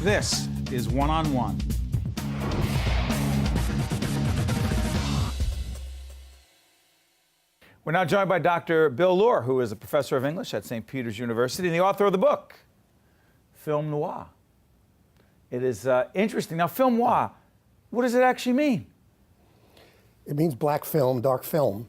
This is One on One. We're now joined by Dr. Bill Luhr, who is a professor of English at St. Peter's University and the author of the book, Film Noir. It is interesting. Now, film noir, what does it actually mean? It means black film, dark film.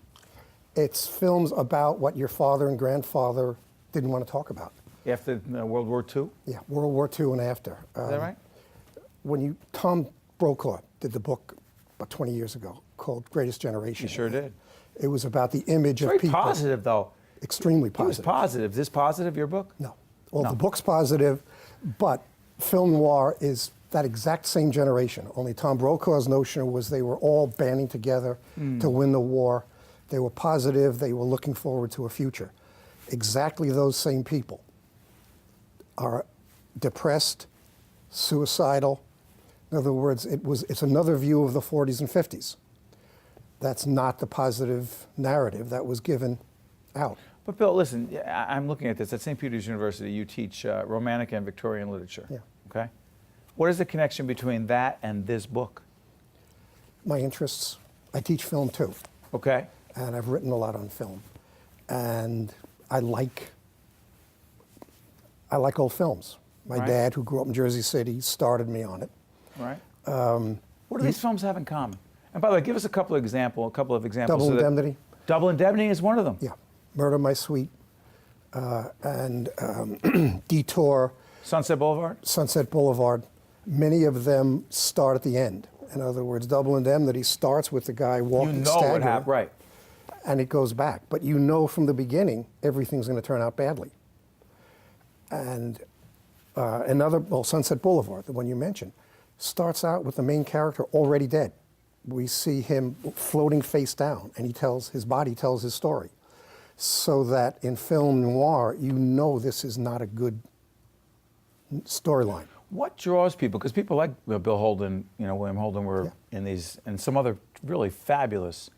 It's films about what your father and grandfather didn't want to talk about. After World War II? Yeah, World War II and after. Is that right? Tom Brokaw did the book about 20 years ago called Greatest Generation. He sure did. It was about the image of Very people. positive, though. Extremely He positive. was positive. Is this positive, your book? No. Well, No. the book's positive, but film noir is that exact same generation. Only Tom Brokaw's notion was they were all banding together to win the war. They were positive. They were looking forward to a future. Exactly those same people are depressed, suicidal. In other words, it's another view of the 40s and 50s. That's not the positive narrative that was given out. But Bill, listen, I'm looking at this. At St. Peter's University, you teach Romantic and Victorian literature. Yeah. Okay? What is the connection between that and this book? My interests, I teach film too. Okay. And I've written a lot on film. And I like old films. My Right. dad, who grew up in Jersey City, started me on it. Right. What do these films have in common? And by the way, give us a couple of examples. Double Indemnity. Double Indemnity is one of them. Yeah. Murder, My Sweet, and Detour, Sunset Boulevard? Sunset Boulevard. Many of them start at the end. In other words, Double Indemnity starts with the guy walking You know what staggering, happened, right. and it goes back. But you know from the beginning everything's going to turn out badly. And Sunset Boulevard, the one you mentioned, starts out with the main character already dead. We see him floating face down, and his body tells his story. So that in film noir, you know this is not a good storyline. What draws people? Because people like Bill Holden, William Holden were in these, and some other really fabulous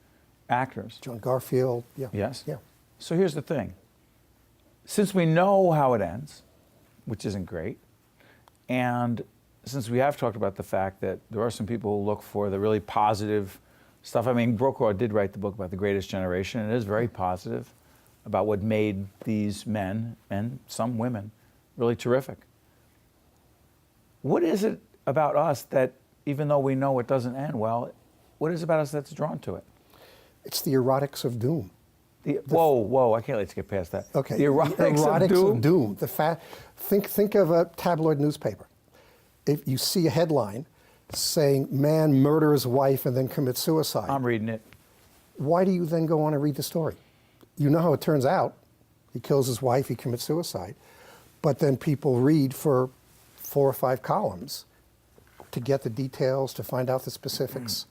actors. John Garfield, yeah. Yes? Yeah. So here's the thing. Since we know how it ends, which isn't great, and since we have talked about the fact that there are some people who look for the really positive stuff. I mean, Brokaw did write the book about the Greatest Generation, and it is very positive about what made these men, and some women, really terrific. What is it about us that, even though we know it doesn't end well, what is it about us that's drawn to it? It's the erotics of doom. Whoa, I can't let you get past that. Okay. The erotics of doom. Think of a tabloid newspaper. If you see a headline saying, man murders wife and then commits suicide. I'm reading it. Why do you then go on and read the story? You know how it turns out. He kills his wife, he commits suicide. But then people read for 4 or 5 columns to get the details, to find out the specifics.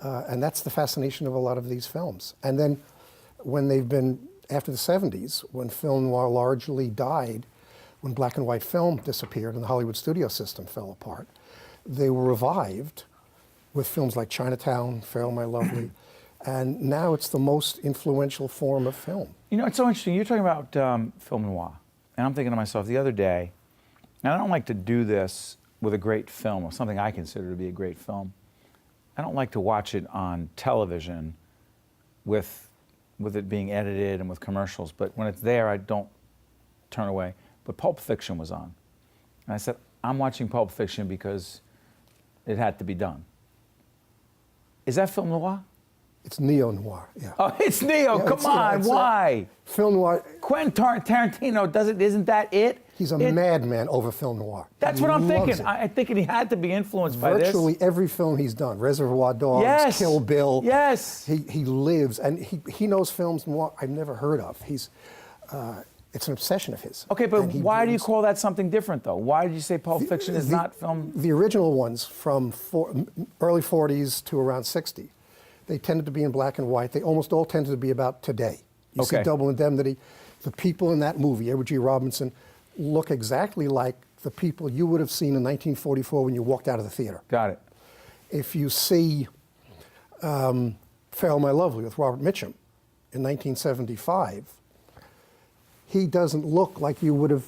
And that's the fascination of a lot of these films. And then when they've been, after the 70s, when film noir largely died, when black and white film disappeared and the Hollywood studio system fell apart, they were revived with films like Chinatown, Farewell My Lovely, and now it's the most influential form of film. It's so interesting. You're talking about film noir, and I'm thinking to myself the other day, and I don't like to do this with a great film, or something I consider to be a great film. I don't like to watch it on television with it being edited and with commercials, but when it's there, I don't turn away. But Pulp Fiction was on. And I said, I'm watching Pulp Fiction because it had to be done. Is that film noir? It's neo-noir, yeah. Oh, it's neo, Yeah, come on, why? Film noir. Quentin Tarantino isn't that it? He's a madman over film noir. That's He what I'm loves thinking. it. I'm thinking he had to be influenced by this. Virtually every film he's done, Reservoir Dogs, Yes. Kill Bill. Yes. He lives, and he knows films noir I've never heard of. It's an obsession of his. Okay, but And he why do you brings- call that something different, though? Why did you say Pulp Fiction is not film? The original ones from early 40s to around 60, they tended to be in black and white. They almost all tended to be about today. You see Okay. Double Indemnity. The people in that movie, Edward G. Robinson, look exactly like the people you would have seen in 1944 when you walked out of the theater. Got it. If you see Farewell My Lovely with Robert Mitchum in 1975, he doesn't look like you would have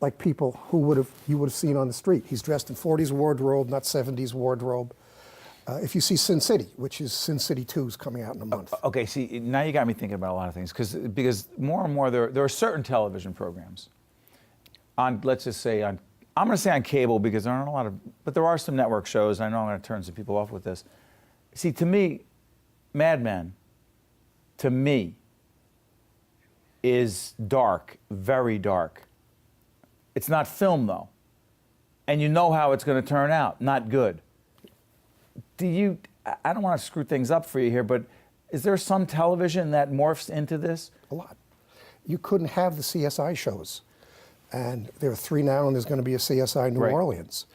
like people who you would have seen on the street. He's dressed in 40s wardrobe, not 70s wardrobe. If you see Sin City, which is Sin City 2 is coming out in a month. Okay, see, now you got me thinking about a lot of things, because more and more there are certain television programs on, let's just say, I'm going to say on cable because there aren't a lot of, but there are some network shows. I know I'm going to turn some people off with this. See, to me, Mad Men, to me, is dark, very dark. It's not film, though. And you know how it's going to turn out, not good. I don't want to screw things up for you here, but is there some television that morphs into this? A lot. You couldn't have the CSI shows. And there are 3 now, and there's going to be a CSI New Orleans.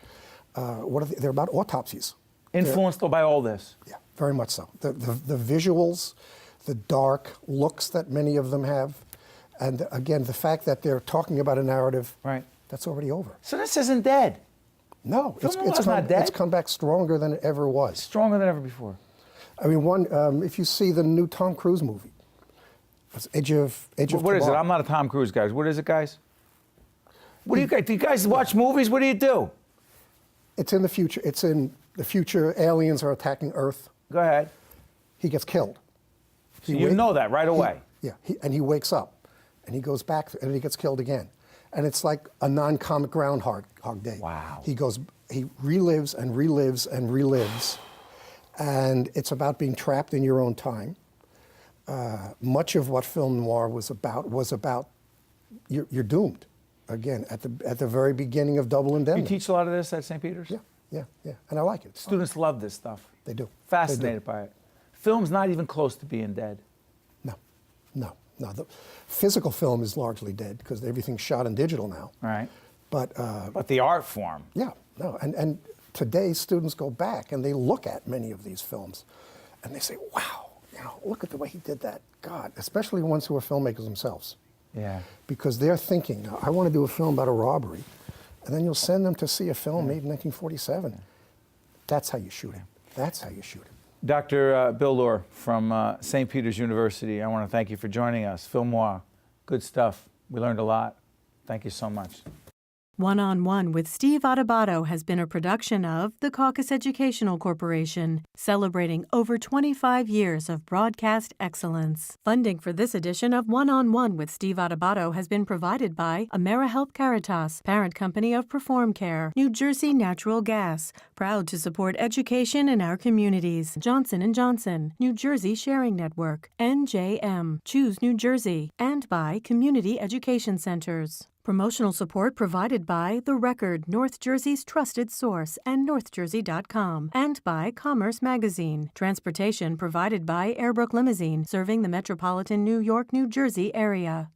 They're about autopsies. Influenced by all this? Yeah, very much so. The visuals, the dark looks that many of them have, and again, the fact that they're talking about a narrative, that's already over. So this isn't dead? No, it's not dead. It's come back stronger than it ever was. Stronger than ever before. I mean, if you see the new Tom Cruise movie, it's Edge of What Tomorrow. is it? I'm not a Tom Cruise guy. What is it, guys? What do you guys? Do you guys watch movies? What do you do? It's in the future. It's in the future. Aliens are attacking Earth. Go ahead. He gets killed. So you know that right away. And he wakes up, and he goes back, and he gets killed again. And it's like a non-comic Groundhog Day. Wow. He relives and relives and relives, and it's about being trapped in your own time. Much of what film noir was about you're doomed. Again, at the very beginning of Double Indemnity. You teach a lot of this at St. Peter's? Yeah, and I like it. Students love this stuff. They do. Fascinated by it. Film's not even close to being dead. No. The physical film is largely dead because everything's shot in digital now. Right. But the art form. Yeah, no. And today students go back and they look at many of these films and they say, wow, look at the way he did that. God, especially ones who are filmmakers themselves. Yeah. Because they're thinking, I want to do a film about a robbery. And then you'll send them to see a film made in 1947. That's how you shoot him. That's how you shoot him. Dr. Bill Luhr from St. Peter's University, I want to thank you for joining us. Film noir, good stuff. We learned a lot. Thank you so much. One-on-One with Steve Adubato has been a production of the Caucus Educational Corporation, celebrating over 25 years of broadcast excellence. Funding for this edition of One-on-One with Steve Adubato has been provided by AmeriHealth Caritas, parent company of Perform Care, New Jersey Natural Gas, proud to support education in our communities, Johnson & Johnson, New Jersey Sharing Network, NJM, Choose New Jersey, and by Community Education Centers. Promotional support provided by The Record, North Jersey's trusted source, and NorthJersey.com, and by Commerce Magazine. Transportation provided by Airbrook Limousine, serving the metropolitan New York, New Jersey area.